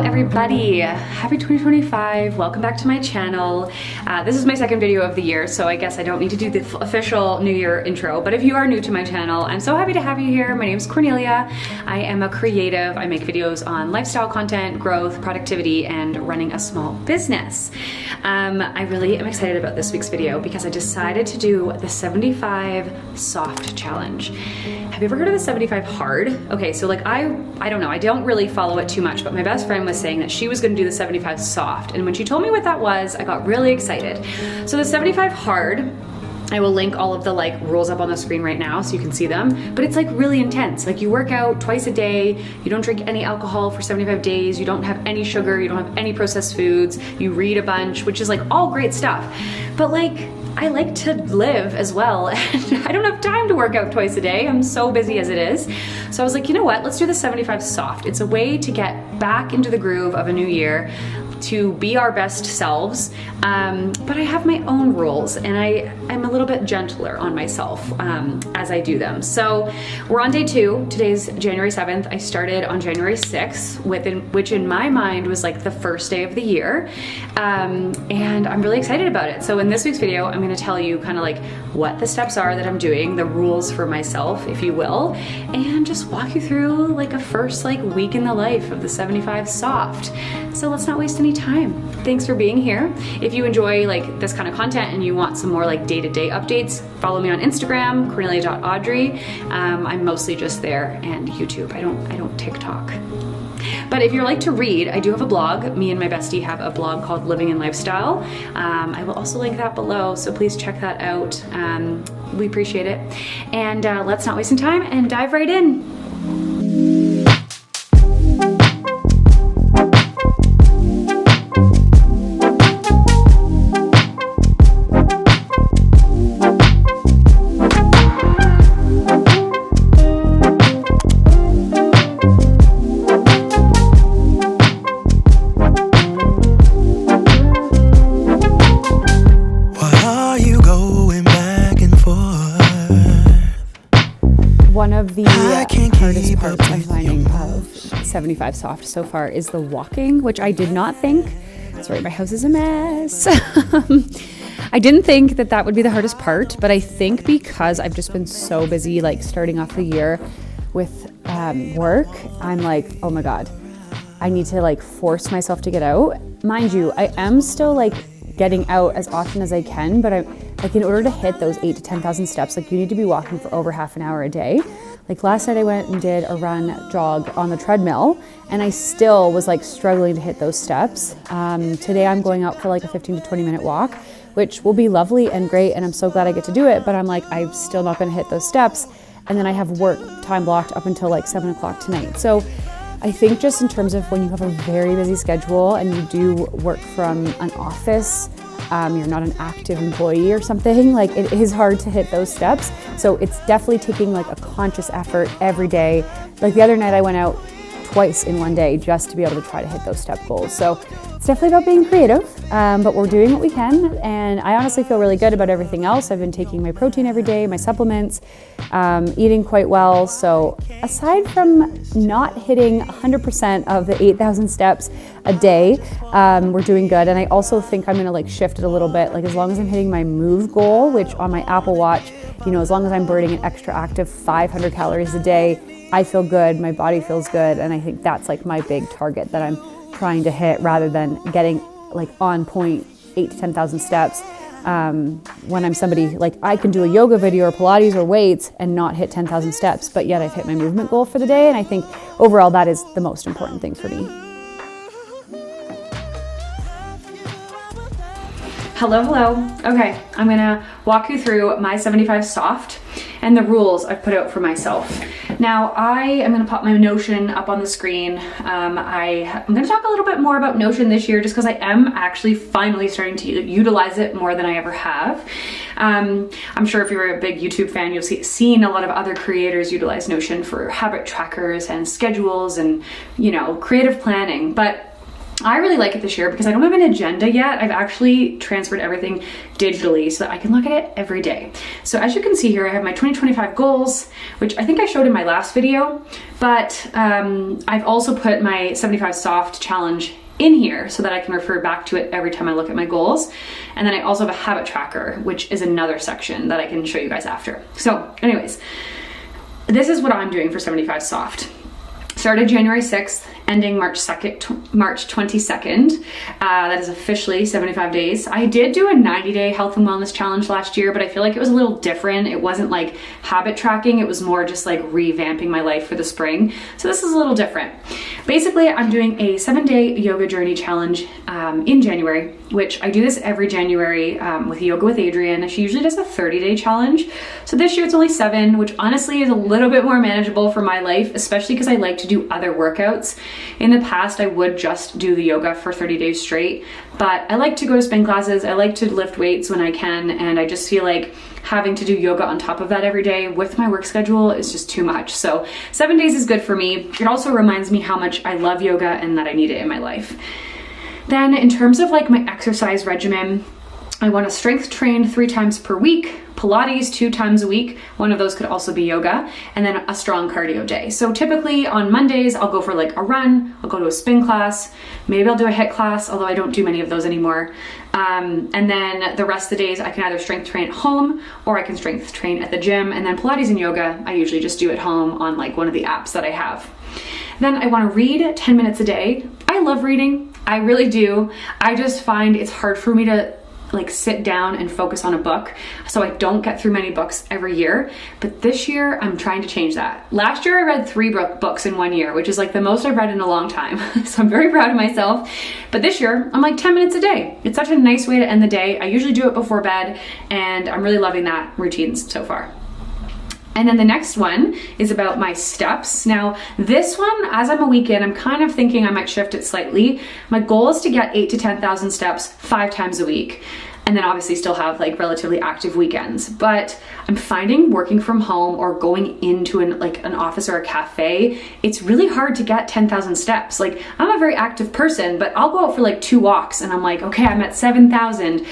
Everybody, happy 2025. Welcome back to my channel. This is my second video of the year, so I guess I don't need to do the official New Year intro, but if you are new to my channel, I'm so happy to have you here. My name is Cornelia. I am a creative. I make videos on lifestyle content, growth, productivity, and running a small business. I really am excited about this week's video because I decided to do the 75 soft challenge. Have you ever heard of the 75 hard? Okay, so like I don't know, I don't really follow it too much, but my best friend was saying that she was gonna do the 75 soft. And when she told me what that was, I got really excited. So the 75 hard, I will link all of the like rules up on the screen right now so you can see them, but it's like really intense. Like you work out twice a day, you don't drink any alcohol for 75 days, you don't have any sugar, you don't have any processed foods, you read a bunch, which is like all great stuff. But like, I like to live as well, and I don't have time to work out twice a day. I'm so busy as it is. So I was like, you know what, let's do the 75 soft. It's a way to get back into the groove of a new year, to be our best selves, but I have my own rules, and I'm a little bit gentler on myself as I do them. So we're on day 2. Today's January 7th. I started on January 6th, which in my mind was like the first day of the year, and I'm really excited about it. So in this week's video, I'm going to tell you kind of like what the steps are that I'm doing, the rules for myself, if you will, and just walk you through like a first like week in the life of the 75 soft. So let's not waste any time. Thanks for being here. If you enjoy like this kind of content and you want some more like day-to-day updates, follow me on Instagram, cornelia.audrey. I'm mostly just there, and YouTube. I don't TikTok. But if you like to read, I do have a blog. Me and my bestie have a blog called Living in Lifestyle. I will also link that below, so please check that out. We appreciate it. And let's not waste any time and dive right in. One of the hardest parts I'm finding of 75 soft so far is the walking, which I did not think. Sorry, my house is a mess. I didn't think that would be the hardest part, but I think because I've just been so busy like starting off the year with work, I'm like, oh my God, I need to like force myself to get out. Mind you, I am still like getting out as often as I can, but I'm like, in order to hit those 8,000 to 10,000 steps, like you need to be walking for over half an hour a day. Like last night I went and did a jog on the treadmill, and I still was like struggling to hit those steps. Today I'm going out for like a 15 to 20 minute walk, which will be lovely and great, and I'm so glad I get to do it, but I'm like, I'm still not gonna hit those steps. And then I have work time blocked up until like 7 o'clock tonight. So I think just in terms of when you have a very busy schedule and you do work from an office, you're not an active employee or something, like it is hard to hit those steps. So it's definitely taking like a conscious effort every day. Like the other night I went out twice in one day just to be able to try to hit those step goals. So it's definitely about being creative, but we're doing what we can. And I honestly feel really good about everything else. I've been taking my protein every day, my supplements, eating quite well. So aside from not hitting 100% of the 8,000 steps a day, we're doing good. And I also think I'm gonna like shift it a little bit. Like as long as I'm hitting my move goal, which on my Apple Watch, you know, as long as I'm burning an extra active 500 calories a day, I feel good, my body feels good, and I think that's like my big target that I'm trying to hit, rather than getting like on point 8,000 to 10,000 steps. When I'm somebody like, I can do a yoga video or Pilates or weights and not hit 10,000 steps, but yet I've hit my movement goal for the day, and I think overall that is the most important thing for me. Hello. Okay, I'm gonna walk you through my 75 soft. and the rules I've put out for myself. Now, I am going to pop my Notion up on the screen. I'm going to talk a little bit more about Notion this year just because I am actually finally starting to utilize it more than I ever have. I'm sure if you're a big YouTube fan, you've seen a lot of other creators utilize Notion for habit trackers and schedules and, you know, creative planning. But I really like it this year because I don't have an agenda yet. I've actually transferred everything digitally so that I can look at it every day. So as you can see here, I have my 2025 goals, which I think I showed in my last video, but I've also put my 75 soft challenge in here so that I can refer back to it every time I look at my goals. And then I also have a habit tracker, which is another section that I can show you guys after. So anyways, this is what I'm doing for 75 soft. Started January 6th, ending March 22nd. That is officially 75 days. I did do a 90-day health and wellness challenge last year, but I feel like it was a little different. It wasn't like habit tracking. It was more just like revamping my life for the spring. So this is a little different. Basically, I'm doing a 7-day yoga journey challenge in January, which I do this every January with Yoga with Adrienne. She usually does a 30-day challenge. So this year it's only 7, which honestly is a little bit more manageable for my life, especially because I like to do other workouts. In the past, I would just do the yoga for 30 days straight, but I like to go to spin classes. I like to lift weights when I can, and I just feel like having to do yoga on top of that every day with my work schedule is just too much. So 7 days is good for me. It also reminds me how much I love yoga and that I need it in my life. Then in terms of like my exercise regimen, I want to strength train 3 times per week, Pilates 2 times a week. One of those could also be yoga, and then a strong cardio day. So typically on Mondays, I'll go for like a run, I'll go to a spin class, maybe I'll do a HIIT class, although I don't do many of those anymore. And then the rest of the days I can either strength train at home or I can strength train at the gym. And then Pilates and yoga, I usually just do at home on like one of the apps that I have. Then I want to read 10 minutes a day. I love reading. I really do. I just find it's hard for me to like sit down and focus on a book. So I don't get through many books every year, but this year I'm trying to change that. Last year I read 3 books in 1 year, which is like the most I've read in a long time. So I'm very proud of myself. But this year I'm like 10 minutes a day. It's such a nice way to end the day. I usually do it before bed, and I'm really loving that routine so far. And then the next one is about my steps. Now, this one, as I'm a week in, I'm kind of thinking I might shift it slightly. My goal is to get 8,000 to 10,000 steps 5 times a week. And then obviously still have like relatively active weekends. But I'm finding working from home or going into an office or a cafe, it's really hard to get 10,000 steps. Like, I'm a very active person, but I'll go out for like 2 walks and I'm like, okay, I'm at 7,000.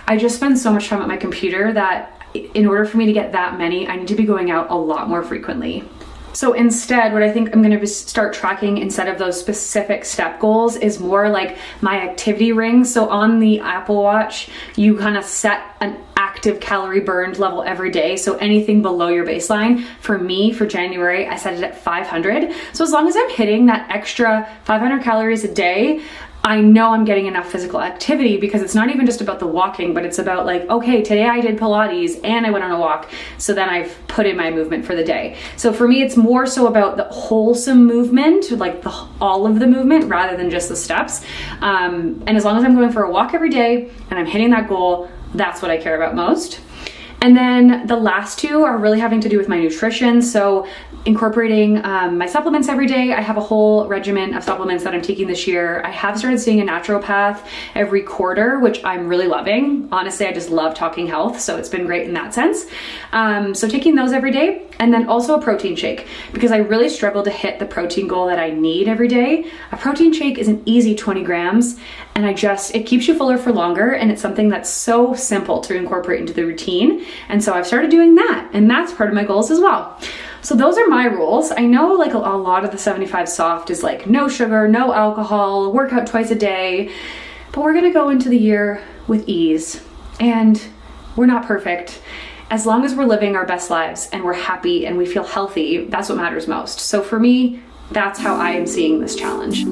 I just spend so much time at my computer that in order for me to get that many, I need to be going out a lot more frequently. So instead, what I think I'm going to start tracking instead of those specific step goals is more like my activity rings. So on the Apple Watch, you kind of set an active calorie burned level every day. So anything below your baseline. For me, for January, I set it at 500. So as long as I'm hitting that extra 500 calories a day, I know I'm getting enough physical activity, because it's not even just about the walking, but it's about like, okay, today I did Pilates and I went on a walk. So then I've put in my movement for the day. So for me, it's more so about the wholesome movement, like all of the movement rather than just the steps. And as long as I'm going for a walk every day and I'm hitting that goal, that's what I care about most. And then the last 2 are really having to do with my nutrition. So incorporating my supplements every day. I have a whole regimen of supplements that I'm taking this year. I have started seeing a naturopath every quarter, which I'm really loving. Honestly, I just love talking health, so it's been great in that sense. So taking those every day, and then also a protein shake, because I really struggle to hit the protein goal that I need every day. A protein shake is an easy 20 grams, and it keeps you fuller for longer, and it's something that's so simple to incorporate into the routine. And so I've started doing that, and that's part of my goals as well. So those are my rules. I know like a lot of the 75 soft is like no sugar, no alcohol, workout twice a day, but we're gonna go into the year with ease, and we're not perfect. As long as we're living our best lives and we're happy and we feel healthy, that's what matters most. So for me, that's how I am seeing this challenge.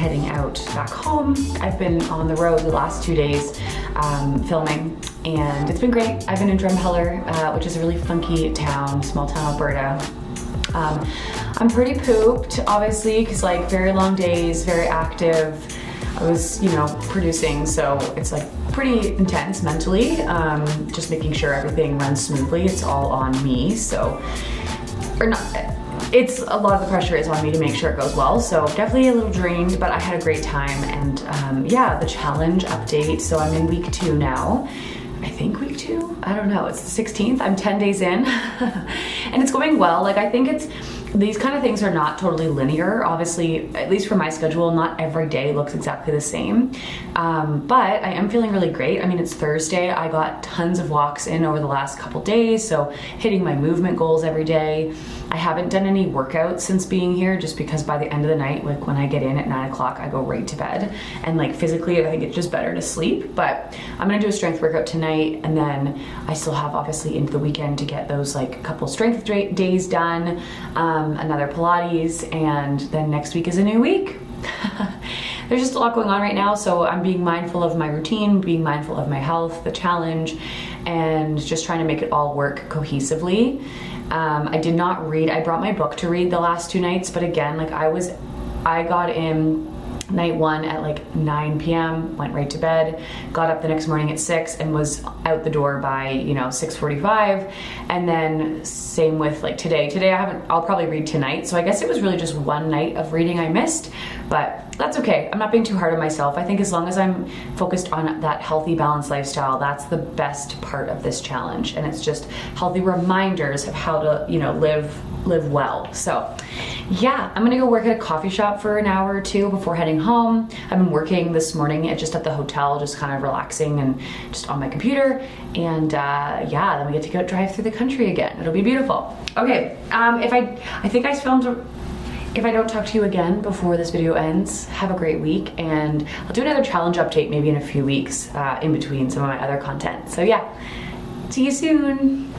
heading out back home. I've been on the road the last 2 days filming, and it's been great. I've been in Drumheller, which is a really funky town, small town Alberta. I'm pretty pooped, obviously, because like very long days, very active. I was, you know, producing, so it's like pretty intense mentally. Just making sure everything runs smoothly. It's all on me, so, or not, it's a lot of the pressure is on me to make sure it goes well. So definitely a little drained, but I had a great time. And yeah, the challenge update. So I'm in week 2 now. I think week 2, I don't know, it's the 16th, I'm 10 days in, and it's going well. Like, I think these kind of things are not totally linear. Obviously, at least for my schedule, not every day looks exactly the same, but I am feeling really great. I mean, it's Thursday, I got tons of walks in over the last couple days, so hitting my movement goals every day. I haven't done any workouts since being here, just because by the end of the night, like when I get in at 9 o'clock, I go right to bed. And like physically, I think it's just better to sleep. But I'm gonna do a strength workout tonight, and then I still have obviously into the weekend to get those like couple strength days done, another Pilates, and then next week is a new week. There's just a lot going on right now, so I'm being mindful of my routine, being mindful of my health, the challenge, and just trying to make it all work cohesively. I did not read. I brought my book to read the last 2 nights, but again, like I got in night 1 at like 9 p.m., went right to bed, got up the next morning at 6 and was out the door by, you know, 6:45. And then same with like today. I'll probably read tonight. So I guess it was really just 1 night of reading I missed, but that's okay. I'm not being too hard on myself. I think as long as I'm focused on that healthy, balanced lifestyle, that's the best part of this challenge. And it's just healthy reminders of how to, you know, live well. So yeah, I'm gonna go work at a coffee shop for an hour or 2 before heading home. I've been working this morning just at the hotel, just kind of relaxing and just on my computer. And yeah, then we get to go drive through the country again. It'll be beautiful. Okay, I think I filmed. If I don't talk to you again before this video ends, have a great week, and I'll do another challenge update maybe in a few weeks in between some of my other content. So yeah, see you soon.